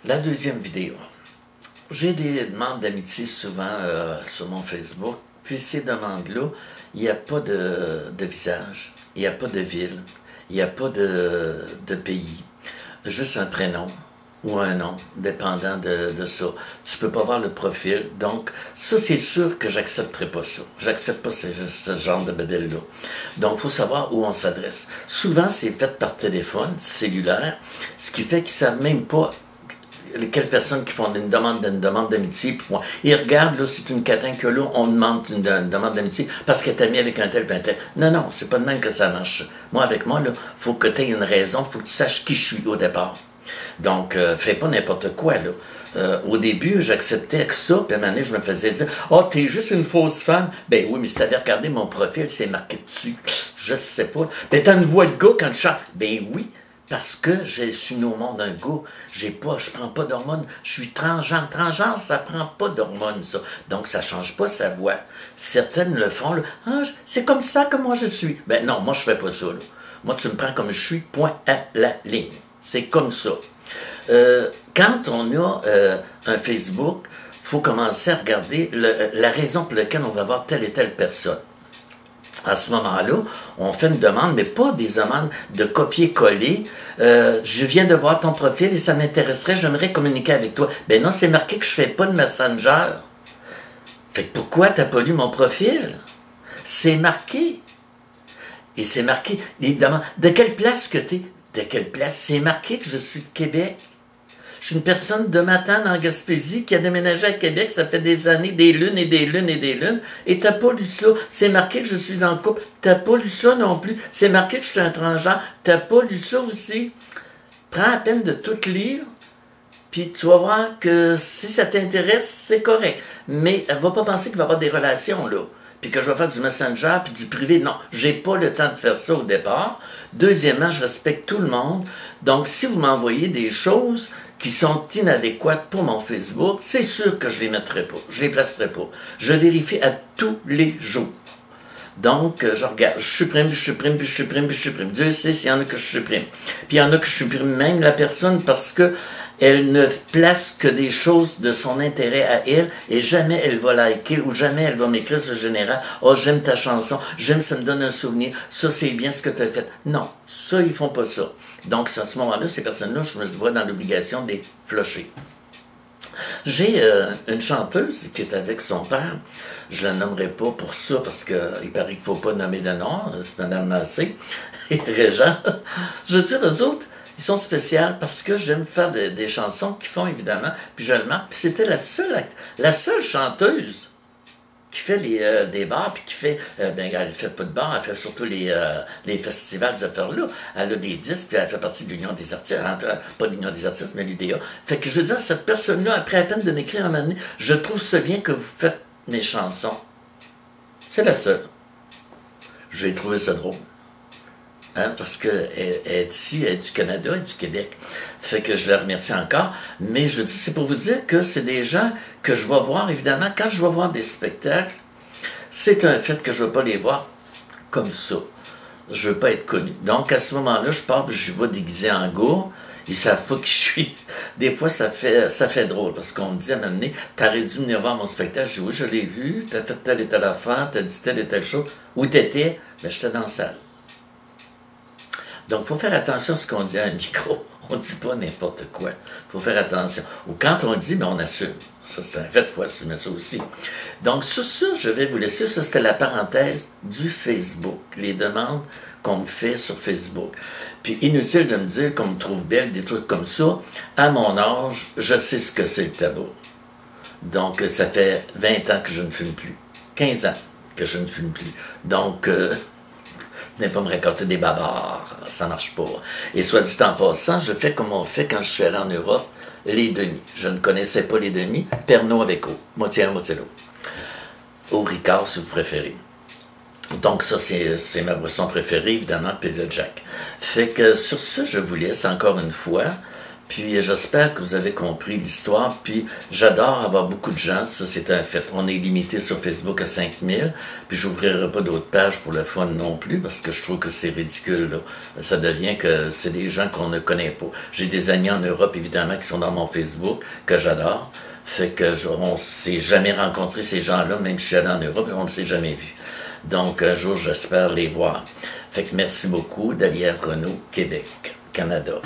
La deuxième vidéo. J'ai des demandes d'amitié souvent sur mon Facebook. Puis ces demandes-là, il n'y a pas de visage, il n'y a pas de ville, il n'y a pas de pays. Juste un prénom ou un nom, dépendant de ça. Tu peux pas voir le profil. Donc, ça, c'est sûr que j'accepterai pas ça. J'accepte pas ce genre de bébé-là. Donc, il faut savoir où on s'adresse. Souvent, c'est fait par téléphone, cellulaire, ce qui fait qu'ils savent même pas quelles personnes qui font une demande d'amitié, puis moi, ils regardent, là, c'est une catin que là, on demande une demande d'amitié parce qu'elle est amie avec un tel, puis un tel. Non, non, c'est pas de même que ça marche. Moi, avec moi, là, faut que tu aies une raison, faut que tu saches qui je suis au départ. Donc, fais pas n'importe quoi, là. Au début, j'acceptais que ça, puis à un moment donné, je me faisais dire « Oh, t'es juste une fausse femme. » Ben oui, mais si t'avais regardé mon profil, c'est marqué dessus. Je sais pas. Ben, t'as une voix de gars quand tu chantes. Ben oui, parce que je suis né au monde un gars. Je prends pas d'hormones. Je suis transgenre. Transgenre, ça prend pas d'hormones, ça. Donc, ça change pas sa voix. Certaines le font, là. « Ah, c'est comme ça que moi je suis. » Ben non, moi, je fais pas ça, là. Moi, tu me prends comme je suis, point à la ligne. C'est comme ça. Quand on a un Facebook, il faut commencer à regarder la raison pour laquelle on va voir telle et telle personne. À ce moment-là, on fait une demande, mais pas des demandes de copier-coller. Je viens de voir ton profil et ça m'intéresserait, j'aimerais communiquer avec toi. Ben non, c'est marqué que je ne fais pas de Messenger. Fait que pourquoi tu n'as pas lu mon profil? C'est marqué. Et c'est marqué, les demandes. De quelle place que tu es? De quelle place? C'est marqué que je suis de Québec. Je suis une personne de Matane en Gaspésie qui a déménagé à Québec, ça fait des années, des lunes et des lunes et des lunes, et t'as pas lu ça. C'est marqué que je suis en couple, t'as pas lu ça non plus. C'est marqué que je suis un transgenre, t'as pas lu ça aussi. Prends la peine de tout lire, puis tu vas voir que si ça t'intéresse, c'est correct. Mais va pas penser qu'il va y avoir des relations, là. Puis que je vais faire du messenger, puis du privé. Non, j'ai pas le temps de faire ça au départ. Deuxièmement, je respecte tout le monde. Donc, si vous m'envoyez des choses qui sont inadéquates pour mon Facebook, c'est sûr que je les mettrai pas. Je les placerai pas. Je vérifie à tous les jours. Donc, je regarde, je supprime, puis je supprime, puis je supprime, puis je supprime. Dieu sait s'il y en a que je supprime. Puis il y en a que je supprime même la personne parce que elle ne place que des choses de son intérêt à elle et jamais elle va liker ou jamais elle va m'écrire ce général « Oh, j'aime ta chanson, j'aime, ça me donne un souvenir, ça c'est bien ce que tu as fait. » Non, ça, ils font pas ça. Donc, à ce moment-là, ces personnes-là, je me vois dans l'obligation de les flusher. J'ai une chanteuse qui est avec son père. Je la nommerai pas pour ça parce qu'il paraît qu'il ne faut pas nommer de nom. C'est Mme Massé et Régent. Je veux dire, eux autres, ils sont spéciaux parce que j'aime faire des chansons qu'ils font, évidemment, puis je le marque. Puis c'était la seule chanteuse qui fait des bars, puis qui fait, ben, elle fait pas de bars, elle fait surtout les festivals, ces affaires-là. Elle a des disques, puis elle fait partie de l'Union des artistes, pas l'Union des artistes, mais l'UDA. Fait que je veux dire, cette personne-là, après la peine de m'écrire un moment donné, je trouve ça bien que vous faites mes chansons. C'est la seule. J'ai trouvé ça drôle. Hein, parce qu'elle est ici, elle est du Canada, elle est du Québec. Fait que je la remercie encore. Mais je dis, c'est pour vous dire que c'est des gens que je vais voir, évidemment, quand je vais voir des spectacles, c'est un fait que je ne veux pas les voir comme ça. Je ne veux pas être connu. Donc, à ce moment-là, je pars, je vais déguisé en gars. Ils ne savent pas qui je suis. Des fois, ça fait drôle, parce qu'on me dit à un moment donné, t'aurais dû venir voir mon spectacle. Je dis, oui, je l'ai vu, t'as fait telle et telle affaire, t'as dit telle et telle chose. Où t'étais? Ben, j'étais dans la salle. Donc, il faut faire attention à ce qu'on dit à un micro. On ne dit pas n'importe quoi. Il faut faire attention. Ou quand on le dit, ben on assume. Ça, c'est un fait, il faut assumer ça aussi. Donc, sur ça, je vais vous laisser. Ça, c'était la parenthèse du Facebook. Les demandes qu'on me fait sur Facebook. Puis, inutile de me dire qu'on me trouve belle, des trucs comme ça. À mon âge, je sais ce que c'est le tabac. Donc, ça fait 20 ans que je ne fume plus. 15 ans que je ne fume plus. Donc, venez pas me raconter des babards, ça marche pas. Et soit dit en passant, je fais comme on fait quand je suis allé en Europe, les demi. Je ne connaissais pas les demi, Pernod avec eau, moitié l'eau. Au Ricard, si vous préférez. Donc ça, c'est ma boisson préférée, évidemment, puis le Jack. Fait que sur ça, je vous laisse encore une fois. Puis j'espère que vous avez compris l'histoire. Puis j'adore avoir beaucoup de gens, ça c'est un fait. On est limité sur Facebook à 5000, puis j'ouvrirai pas d'autres pages pour le fun non plus, parce que je trouve que c'est ridicule, là. Ça devient que c'est des gens qu'on ne connaît pas. J'ai des amis en Europe, évidemment, qui sont dans mon Facebook, que j'adore. Fait que on ne s'est jamais rencontré ces gens-là, même si je suis allé en Europe, on ne s'est jamais vu. Donc un jour, j'espère les voir. Fait que merci beaucoup, Dalière Renaud, Québec, Canada.